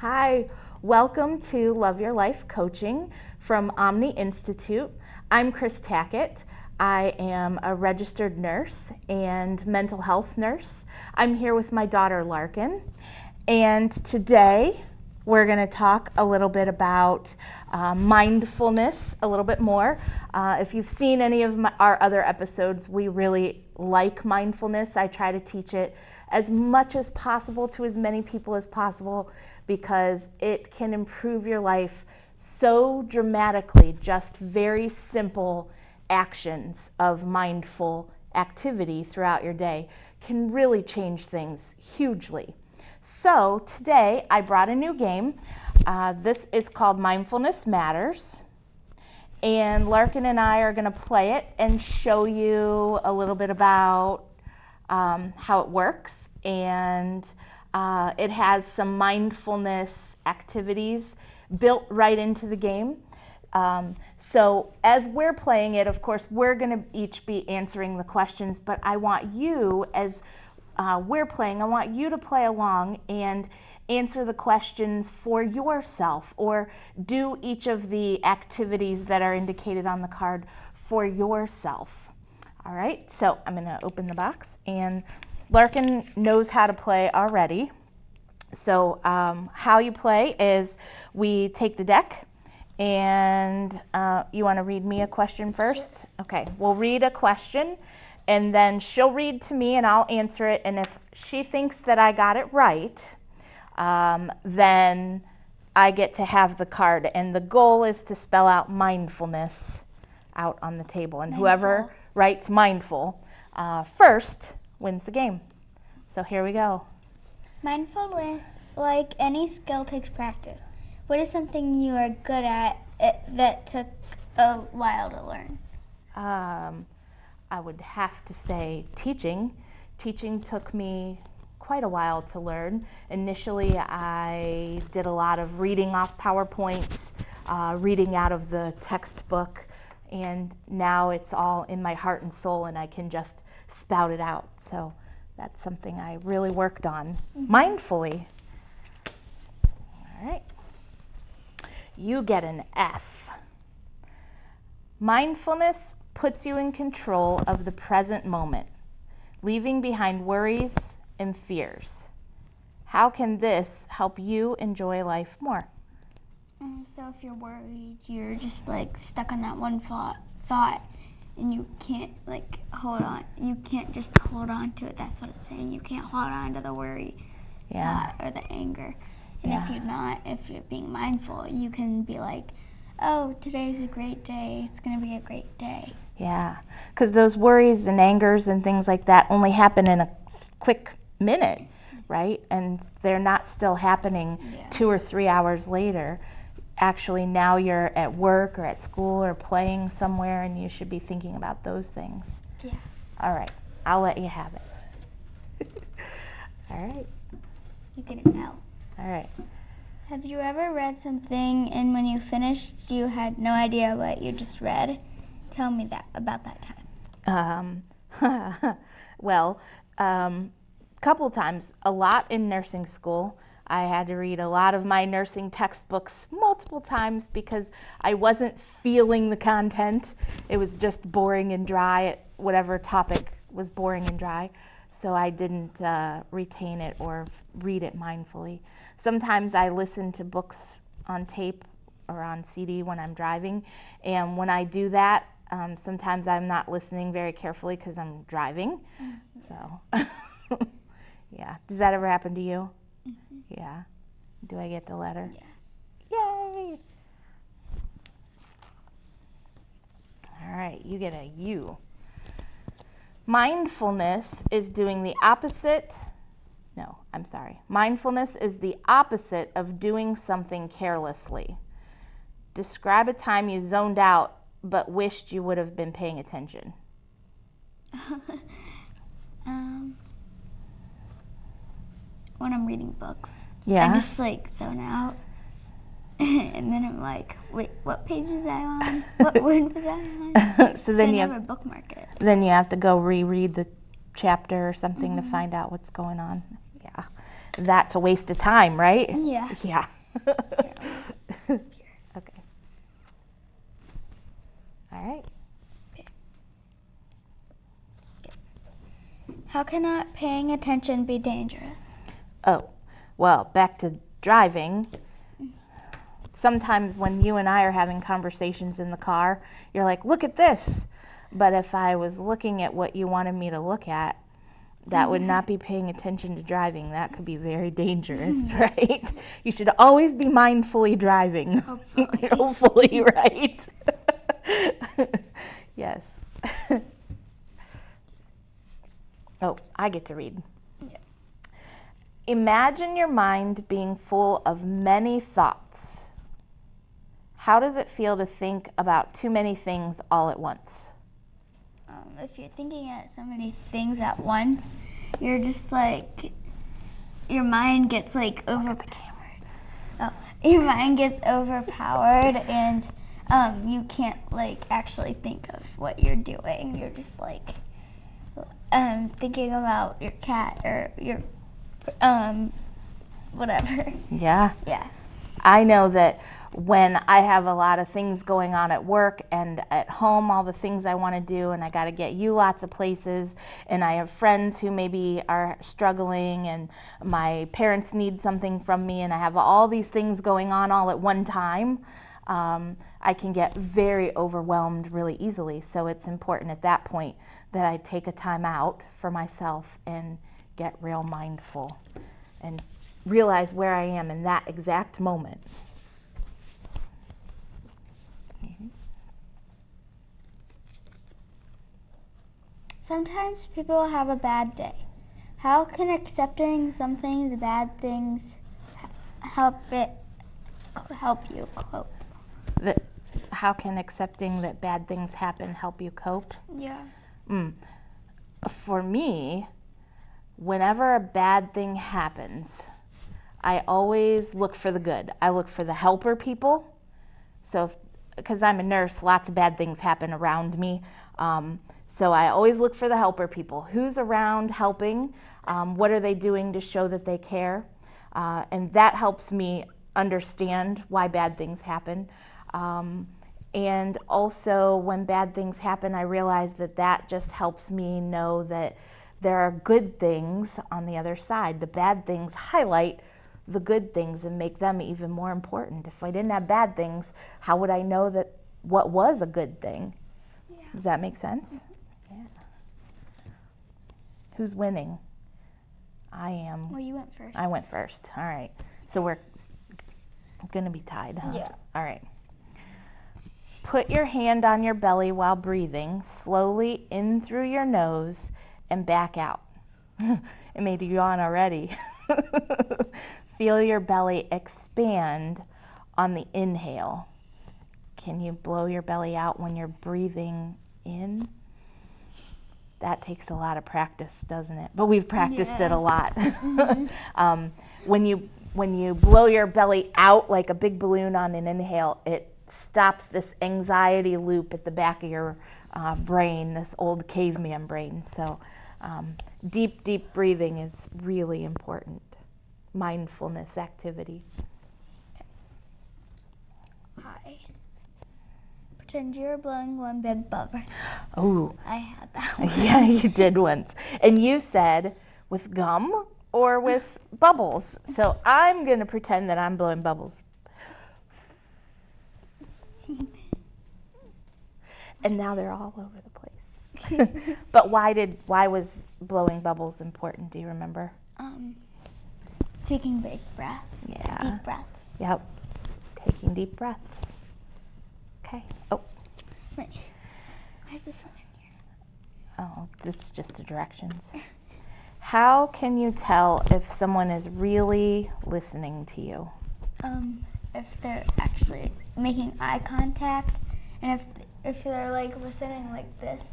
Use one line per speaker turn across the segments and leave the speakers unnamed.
Hi, welcome to Love Your Life Coaching from Omni Institute. I'm Chris Tackett. I am a registered nurse and mental health nurse. I'm here with my daughter Larkin, and today we're going to talk a little bit about mindfulness a little bit more. If you've seen any of our other episodes, we really like mindfulness. I try to teach it as much as possible to as many people as possible because it can improve your life so dramatically. Just very simple actions of mindful activity throughout your day can really change things hugely. So today I brought a new game. This is called Mindfulness Matters. And Larkin and I are going to play it and show you a little bit about how it works. And it has some mindfulness activities built right into the game. So as we're playing it, of course, we're going to each be answering the questions, but I want you, as we're playing, I want you to play along and answer the questions for yourself, or do each of the activities that are indicated on the card for yourself. All right, so I'm going to open the box, and Larkin knows how to play already. So how you play is we take the deck, and you want to read me a question first? Okay, we'll read a question, and then she'll read to me, and I'll answer it. And if she thinks that I got it right, then I get to have the card. And the goal is to spell out mindfulness out on the table. And whoever writes mindful first wins the game. So here we go.
Mindfulness, like any skill, takes practice. What is something you are good at that took a while to learn?
I would have to say teaching. Teaching took me quite a while to learn. Initially, I did a lot of reading off PowerPoints, reading out of the textbook, and now it's all in my heart and soul, and I can just spout it out. So that's something I really worked on mindfully. All right. You get an F. Mindfulness puts you in control of the present moment, leaving behind worries and fears. How can this help you enjoy life more?
So if you're worried, you're just like stuck on that one thought, and you can't like hold on. You can't just hold on to it. That's what it's saying. You can't hold on to the worry thought or the anger. And if you're being mindful, you can be like, oh, today's a great day. It's going to be a great day.
Yeah, because those worries and angers and things like that only happen in a quick minute, right? And they're not still happening 2 or 3 hours later. Actually, now you're at work or at school or playing somewhere, and you should be thinking about those things.
Yeah.
All right, I'll let you have it. All right.
You get an L.
All right.
Have you ever read something and when you finished, you had no idea what you just read? Tell me about that time.
Well, couple times, a lot in nursing school. I had to read a lot of my nursing textbooks multiple times because I wasn't feeling the content. It was just boring and dry. Whatever topic was boring and dry. So I didn't retain it or read it mindfully. Sometimes I listen to books on tape or on CD when I'm driving. And when I do that, sometimes I'm not listening very carefully because I'm driving. So, yeah. Does that ever happen to you? Yeah. Do I get the letter?
Yeah.
Yay! All right, you get a U. Mindfulness is doing the opposite. No, I'm sorry. Mindfulness is the opposite of doing something carelessly. Describe a time you zoned out but wished you would have been paying attention.
When I'm reading books.
Yeah.
I just like zone out. And then I'm like, wait, what page was I on? What word was I on?
So then
I
you
never
have,
bookmark it.
then you have to go reread the chapter or something to find out what's going on. Yeah. that's a waste of time, right?
Yeah.
Yeah. Okay. All right.
How can not paying attention be dangerous?
Oh, well, back to driving. Sometimes when you and I are having conversations in the car, you're like, look at this. But if I was looking at what you wanted me to look at, that would not be paying attention to driving. That could be very dangerous, right? You should always be mindfully driving.
Hopefully.
Hopefully, right? Yes. Oh, I get to read.
Yeah.
Imagine your mind being full of many thoughts. How does it feel to think about too many things all at once?
If you're thinking at so many things at once, you're just like, your mind gets like your mind gets overpowered, and you can't like actually think of what you're doing. You're just like thinking about your cat or your whatever.
Yeah.
Yeah.
I know that when I have a lot of things going on at work and at home, all the things I want to do, and I got to get you lots of places, and I have friends who maybe are struggling, and my parents need something from me, and I have all these things going on all at one time, I can get very overwhelmed really easily. So it's important at that point that I take a time out for myself and get real mindful and realize where I am in that exact moment.
Sometimes people have a bad day. How can accepting something's bad things help you cope?
How can accepting that bad things happen help you cope?
Yeah.
For me, whenever a bad thing happens, I always look for the good. I look for the helper people. So, because I'm a nurse, lots of bad things happen around me. So I always look for the helper people. Who's around helping? What are they doing to show that they care? And that helps me understand why bad things happen. And also, when bad things happen, I realize that that just helps me know that there are good things on the other side. The bad things highlight the good things and make them even more important. If I didn't have bad things, how would I know that what was a good thing? Yeah. Does that make sense? Yeah. Who's winning? I am.
Well, you went first.
I went first. All right. So we're going to be tied, huh?
Yeah.
All right. Put your hand on your belly while breathing, slowly in through your nose and back out. It made you yawn already. Feel your belly expand on the inhale. Can you blow your belly out when you're breathing in? That takes a lot of practice, doesn't it? But we've practiced it a lot. Mm-hmm. When you blow your belly out like a big balloon on an inhale, it stops this anxiety loop at the back of your brain, this old caveman brain. So deep, deep breathing is really important. Mindfulness activity.
Hi. Pretend you're blowing one big bubble.
Oh.
I had that one.
Yeah, you did once. And you said with gum or with bubbles. So I'm going to pretend that I'm blowing bubbles. And now they're all over the place. But why was blowing bubbles important? Do you remember?
Taking big breaths.
Yeah.
Deep breaths.
Yep. Taking deep breaths. Okay. Oh.
Wait. Why is this one in here?
Oh, it's just the directions. How can you tell if someone is really listening to you?
If they're actually making eye contact, and if they're like listening like this,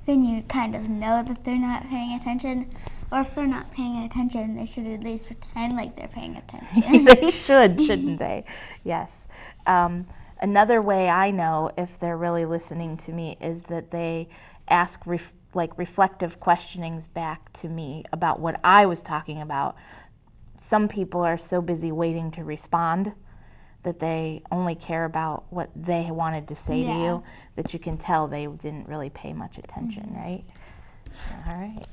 then you kind of know that they're not paying attention. Or if they're not paying attention, they should at least pretend like they're paying attention.
They should, shouldn't they? Yes. Another way I know if they're really listening to me is that they ask reflective questionings back to me about what I was talking about. some people are so busy waiting to respond that they only care about what they wanted to say to you, that you can tell they didn't really pay much attention, right? All right.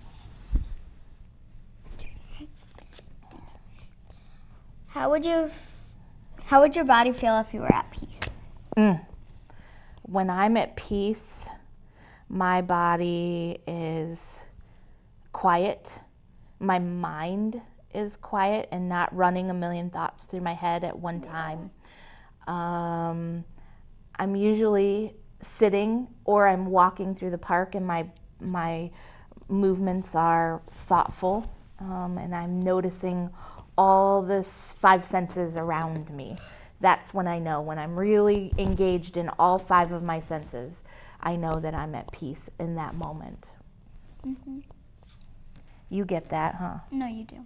How would your body feel if you were at peace?
When I'm at peace, my body is quiet. My mind is quiet and not running a million thoughts through my head at one time. I'm usually sitting or I'm walking through the park, and my movements are thoughtful, and I'm noticing all the 5 senses around me. That's when I know, when I'm really engaged in all 5 of my senses, I know that I'm at peace in that moment. You get that, huh?
No, you do.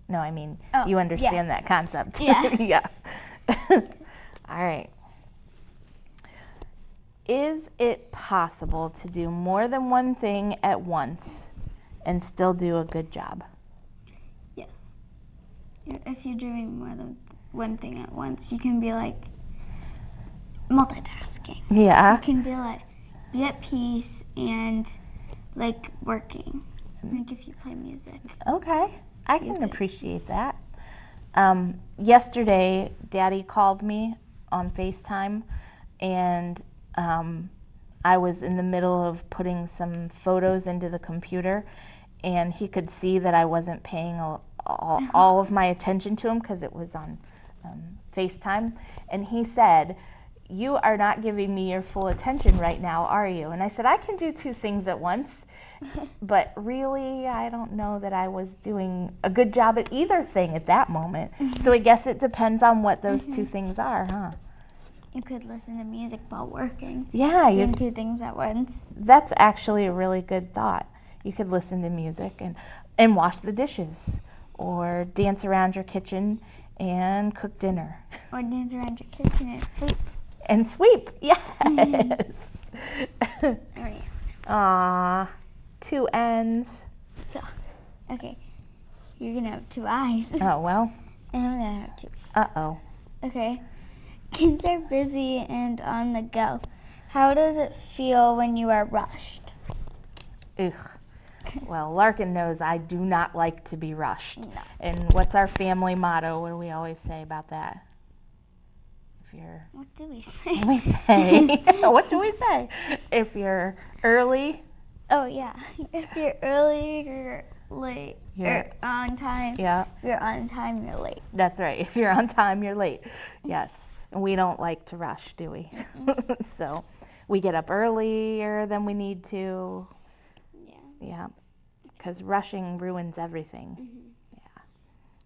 No, I mean, you understand that concept.
Yeah.
Yeah. All right. Is it possible to do more than one thing at once and still do a good job?
Yes. If you're doing more than one thing at once, you can be like multitasking.
Yeah.
You can do like be at peace and like working. Like if you play music.
Okay. I can appreciate that. Yesterday, Daddy called me on FaceTime, and I was in the middle of putting some photos into the computer, and he could see that I wasn't paying all of my attention to him because it was on FaceTime. And he said, "You are not giving me your full attention right now, are you?" And I said, "I can do 2 things at once." But really, I don't know that I was doing a good job at either thing at that moment. So I guess it depends on what those 2 things are, huh?
You could listen to music while working.
Yeah.
Doing 2 things at once.
That's actually a really good thought. You could listen to music and wash the dishes, or dance around your kitchen and cook dinner.
Or dance around your kitchen and sweep.
And sweep, yes.
Oh, yeah.
Aw, 2 ends.
So, okay, you're gonna have 2 eyes.
Oh, well.
And I'm gonna have 2.
Uh-oh.
Okay. Kids are busy and on the go. How does it feel when you are rushed?
Ugh. Well, Larkin knows I do not like to be rushed.
No.
And what's our family motto? What do we always say about that?
What do we say?
We say, what do we say? If you're early.
Oh, yeah. If you're early, you're late. You're on time.
Yeah.
If you're on time, you're late.
That's right. If you're on time, you're late. Yes. And we don't like to rush, do we? So we get up earlier than we need to. Yeah. Because rushing ruins everything. Yeah.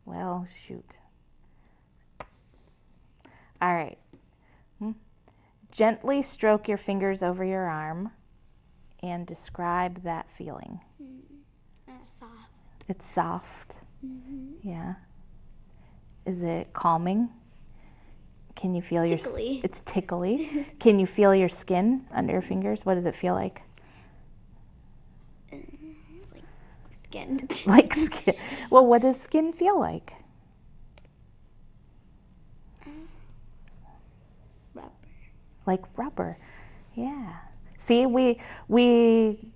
Well, shoot. All right. Gently stroke your fingers over your arm and describe that feeling.
Soft.
It's soft. Yeah. Is it calming? Can you feel
tickly.
It's tickly. Can you feel your skin under your fingers? What does it feel like?
Like skin.
Like skin. Well, what does skin feel like?
Rubber.
Like rubber. Yeah. See, we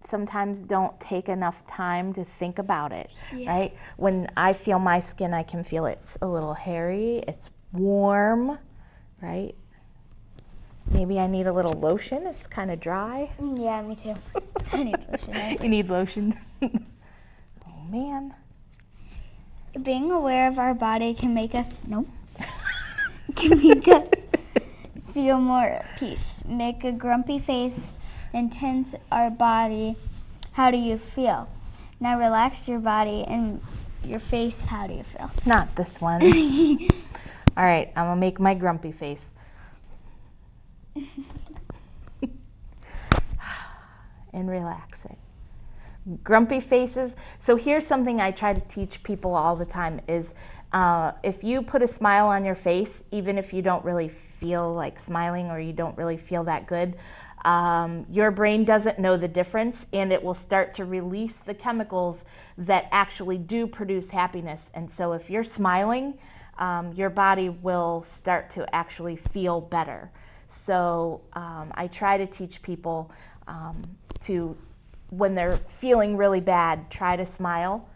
sometimes don't take enough time to think about it, right? When I feel my skin, I can feel it's a little hairy, it's warm, right? Maybe I need a little lotion. It's kind of dry.
Yeah, me too. I need lotion.
You need lotion? Oh, man.
Being aware of our body can make us can make us feel more at peace. Make a grumpy face and tense our body. How do you feel? Now relax your body and your face. How do you feel?
Not this one. All right, I'm gonna make my grumpy face. And relax it. Grumpy faces. So here's something I try to teach people all the time is if you put a smile on your face, even if you don't really feel like smiling or you don't really feel that good, your brain doesn't know the difference, and it will start to release the chemicals that actually do produce happiness. And so if you're smiling, your body will start to actually feel better. So I try to teach people to, when they're feeling really bad, try to smile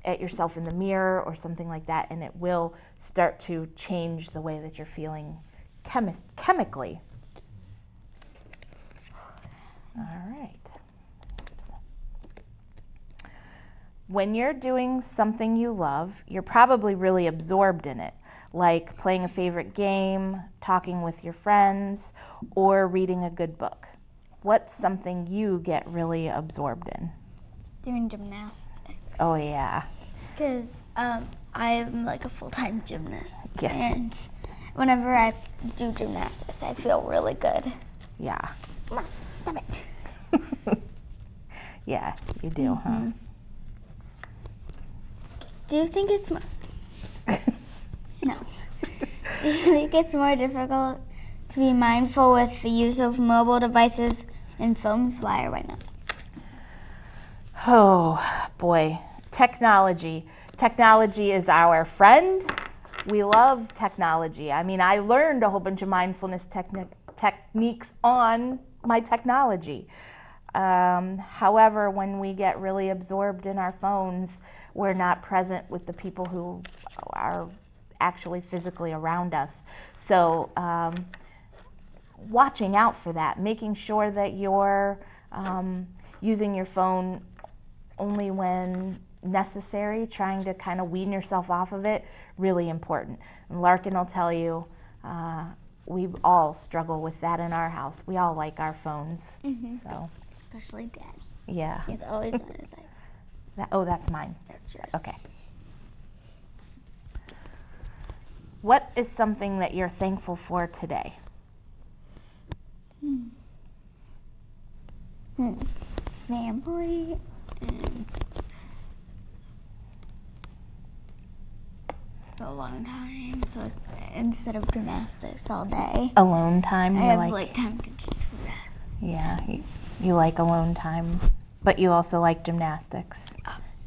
at yourself in the mirror or something like that, and it will start to change the way that you're feeling chemically. All right. Oops. When you're doing something you love, you're probably really absorbed in it, like playing a favorite game, talking with your friends, or reading a good book. What's something you get really absorbed in?
Doing gymnastics.
Oh, yeah.
Because I'm like a full-time gymnast.
Yes.
And whenever I do gymnastics, I feel really good.
Yeah.
Come on, stop it.
Yeah, you do, huh?
Do you think it's more... No. Do you think it's more difficult to be mindful with the use of mobile devices and phones? Why or why not?
Oh, boy. Technology. Technology is our friend. We love technology. I mean, I learned a whole bunch of mindfulness techniques on my technology. However, when we get really absorbed in our phones, we're not present with the people who are actually physically around us. So watching out for that, making sure that you're using your phone only when necessary, trying to kind of wean yourself off of it, really important. And Larkin will tell you, we all struggle with that in our house. We all like our phones. So.
Especially Daddy.
Yeah.
He's always on his iPhone.
Oh, that's mine.
That's yours.
Okay. What is something that you're thankful for today?
Family and alone time. So instead of gymnastics all day,
Alone time.
I have like time to just rest.
Yeah, you like alone time, but you also like gymnastics.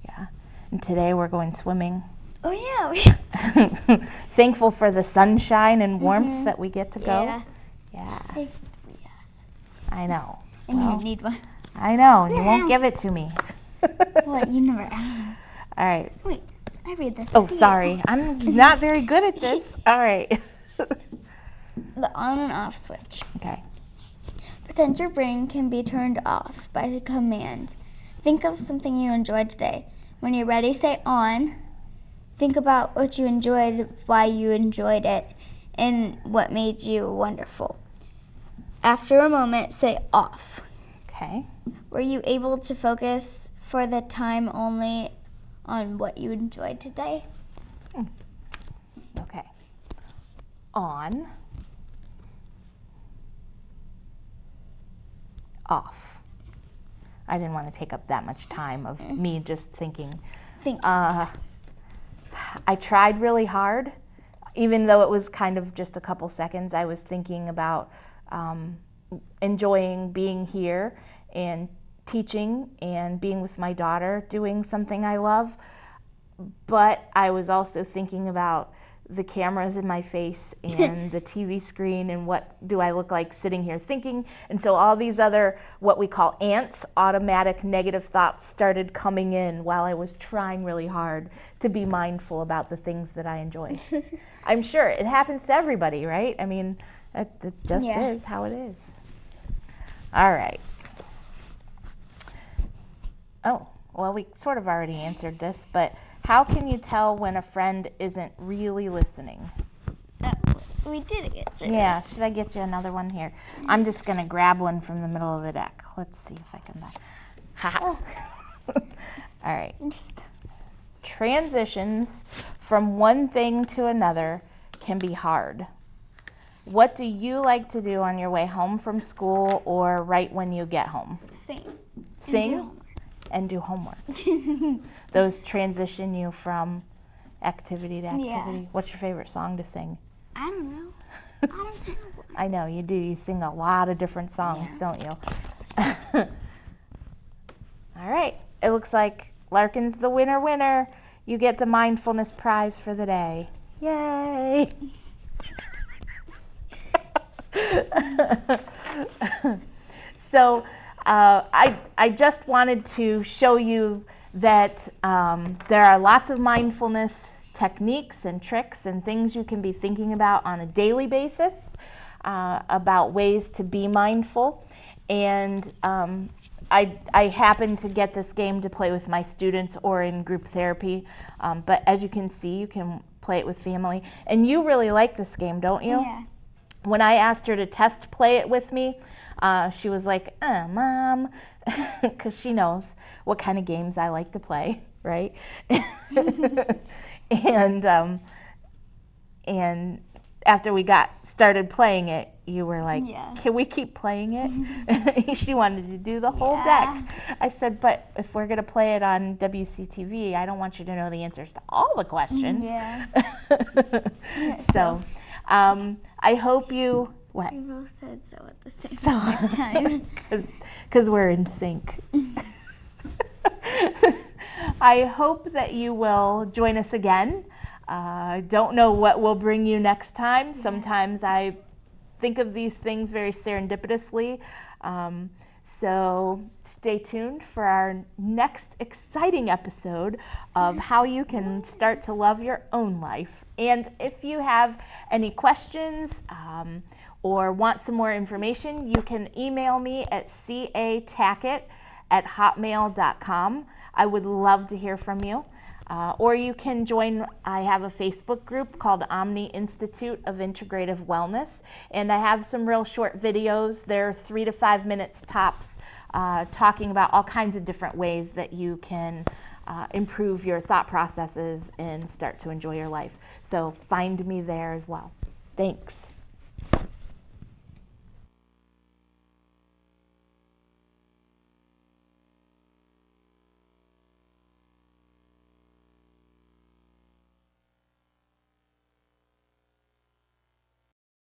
Yeah. And today we're going swimming.
Oh yeah.
Thankful for the sunshine and warmth that we get to go.
Yeah.
Yeah. I know.
And you need one.
I know. You won't give it to me.
What? You never asked.
All right.
Wait, I read this.
Oh, sorry. I'm not very good at this. All right.
The on and off switch.
Okay.
Pretend your brain can be turned off by the command. Think of something you enjoyed today. When you're ready, say on. Think about what you enjoyed, why you enjoyed it, and what made you wonderful. After a moment, say off.
Okay.
Were you able to focus for the time only on what you enjoyed today?
Okay. On. Off. I didn't want to take up that much time of me just thinking. I tried really hard, even though it was kind of just a couple seconds. I was thinking about enjoying being here and teaching and being with my daughter, doing something I love. But I was also thinking about the cameras in my face and the TV screen and what do I look like sitting here thinking. And so all these other, what we call ants, automatic negative thoughts started coming in while I was trying really hard to be mindful about the things that I enjoy. I'm sure it happens to everybody, right? I mean, it just is how it is. All right. Oh, well, we sort of already answered this, but how can you tell when a friend isn't really listening?
We did answer
Yeah,
this.
should I get you another one here? I'm just going to grab one from the middle of the deck. Let's see if I can. Ha. All right. Transitions from one thing to another can be hard. What do you like to do on your way home from school or right when you get home? Sing and do homework. Those transition you from activity to activity.
Yeah.
What's your favorite song to sing?
I don't know. I don't have one.
I know you do. You sing a lot of different songs, don't you? All right. It looks like Larkin's the winner. You get the mindfulness prize for the day. Yay! So I just wanted to show you that there are lots of mindfulness techniques and tricks and things you can be thinking about on a daily basis about ways to be mindful. And I happen to get this game to play with my students or in group therapy, but as you can see, you can play it with family. And you really like this game, don't you?
Yeah.
When I asked her to test play it with me, she was like, Mom, because she knows what kind of games I like to play, right? And after we got started playing it, you were like, Can we keep playing it? She wanted to do the whole deck. I said, but if we're going to play it on WCTV, I don't want you to know the answers to all the questions.
Yeah.
So I hope you, what?
We both said so at the same time.
Because we're in sync. I hope that you will join us again. Don't know what will bring you next time. Sometimes I think of these things very serendipitously. So stay tuned for our next exciting episode of how you can start to love your own life. And if you have any questions or want some more information, you can email me at catackett@hotmail.com. I would love to hear from you. Or you can join, I have a Facebook group called Omni Institute of Integrative Wellness, and I have some real short videos. They're 3 to 5 minutes tops, talking about all kinds of different ways that you can improve your thought processes and start to enjoy your life. So find me there as well. Thanks.